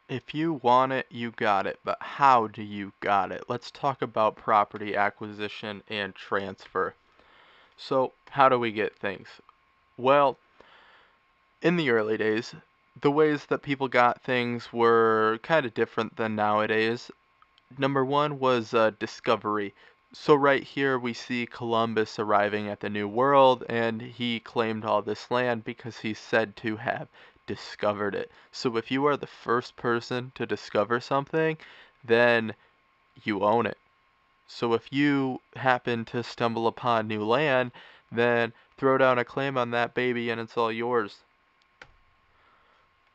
If you want it, you got it, but how do you got it? Let's talk about property acquisition and transfer. So, how do we get things? Well, in the early days, the ways that people got things were kind of different than nowadays. Number one was discovery. So, right here, we see Columbus arriving at the New World, and he claimed all this land because he's said to have discovered it. So, if you are the first person to discover something, then you own it. So, if you happen to stumble upon new land, then throw down a claim on that baby and it's all yours.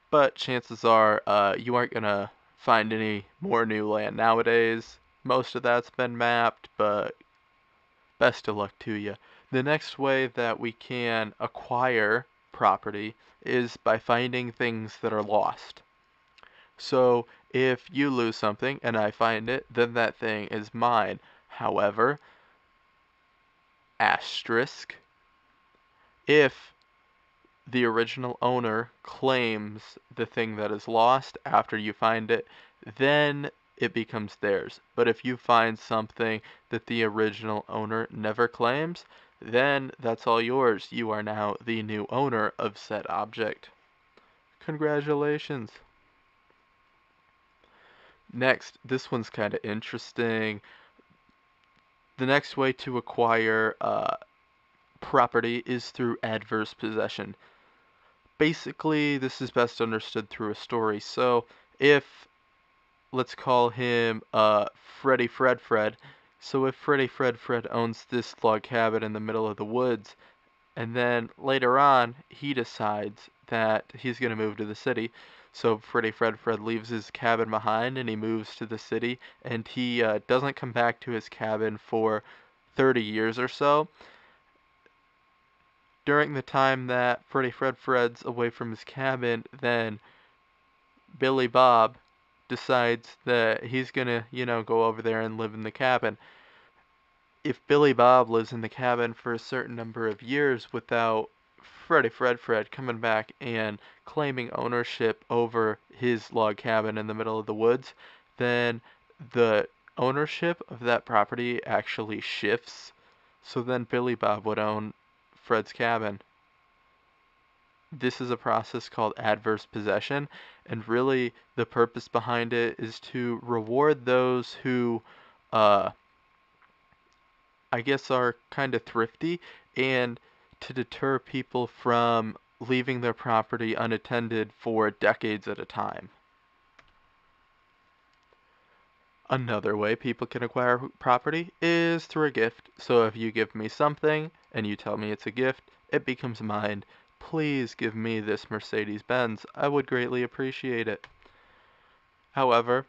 But chances are you aren't going to find any more new land nowadays. Most of that's been mapped, but best of luck to you. The next way that we can acquire property is by finding things that are lost. So if you lose something and I find it, then that thing is mine. However, asterisk, if the original owner claims the thing that is lost after you find it, then it becomes theirs. But if you find something that the original owner never claims, then that's all yours. You are now the new owner of said object. Congratulations. Next, this one's kind of interesting. The next way to acquire property is through adverse possession. Basically, this is best understood through a story. So, if let's call him Freddy Fred Fred. So if Freddy Fred Fred owns this log cabin in the middle of the woods, and then later on he decides that he's going to move to the city. So Freddy Fred Fred leaves his cabin behind and he moves to the city, and he doesn't come back to his cabin for 30 years or so. During the time that Freddy Fred Fred's away from his cabin, then Billy Bob decides that he's gonna, go over there and live in the cabin. If Billy Bob lives in the cabin for a certain number of years without Freddy Fred Fred coming back and claiming ownership over his log cabin in the middle of the woods, then the ownership of that property actually shifts. So then Billy Bob would own Fred's cabin. This is a process called adverse possession, and really the purpose behind it is to reward those who, uh, I guess, are kind of thrifty, and to deter people from leaving their property unattended for decades at a time. Another way people can acquire property is through a gift. So if you give me something and you tell me it's a gift, it becomes mine. Please give me this Mercedes Benz. I would greatly appreciate it. However,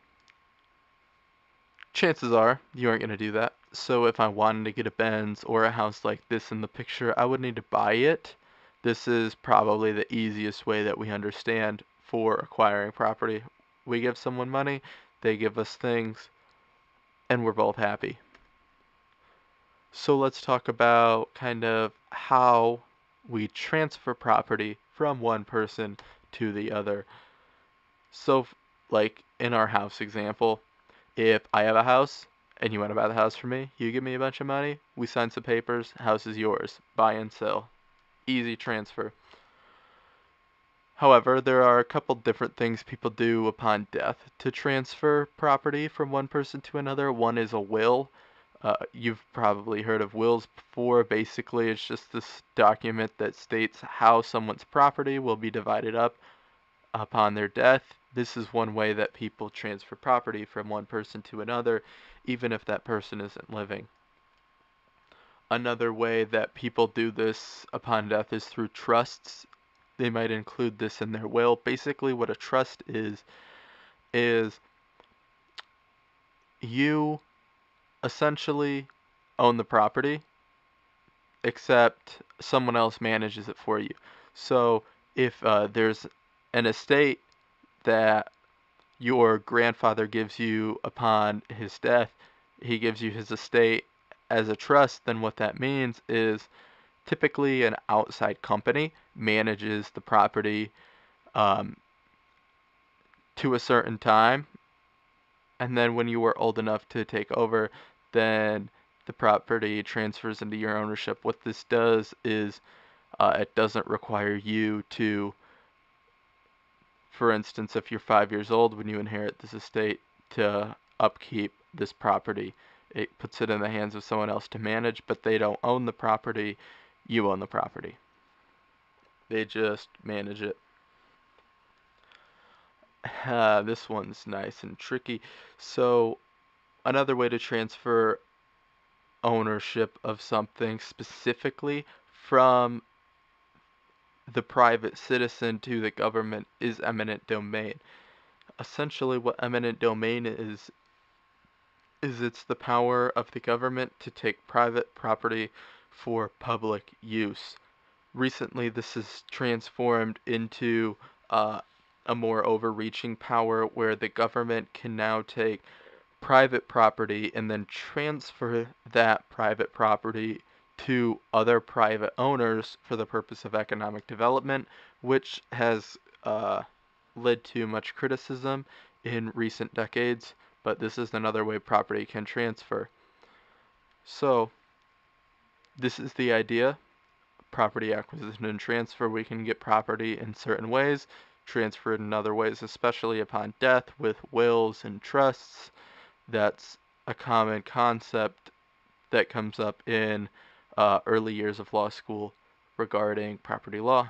chances are you aren't going to do that. So if I wanted to get a Benz or a house like this in the picture, I would need to buy it. This is probably the easiest way that we understand for acquiring property. We give someone money, they give us things, and we're both happy. So let's talk about kind of how we transfer property from one person to the other. So, like in our house example, if I have a house and you want to buy the house from me, you give me a bunch of money, we sign some papers, house is yours, buy and sell. Easy transfer. However, there are a couple different things people do upon death to transfer property from one person to another. One is a will. You've probably heard of wills before. Basically, it's just this document that states how someone's property will be divided up upon their death. This is one way that people transfer property from one person to another, even if that person isn't living. Another way that people do this upon death is through trusts. They might include this in their will. Basically, what a trust is you essentially own the property, except someone else manages it for you. So if there's an estate that your grandfather gives you upon his death, he gives you his estate as a trust, then what that means is typically an outside company manages the property um, to a certain time, and then when you were old enough to take over, then the property transfers into your ownership. What this does is it doesn't require you to, for instance, if you're 5 years old when you inherit this estate, to upkeep this property. It puts it in the hands of someone else to manage, but they don't own the property. You own the property. They just manage it. This one's nice and tricky. So another way to transfer ownership of something specifically from the private citizen to the government is eminent domain. Essentially, what eminent domain is it's the power of the government to take private property for public use. Recently, this has transformed into a more overreaching power where the government can now take private property and then transfer that private property to other private owners for the purpose of economic development, which has led to much criticism in recent decades, but this is another way property can transfer. So, this is the idea. Property acquisition and transfer. We can get property in certain ways, transfer it in other ways, especially upon death with wills and trusts. That's a common concept that comes up in early years of law school regarding property law.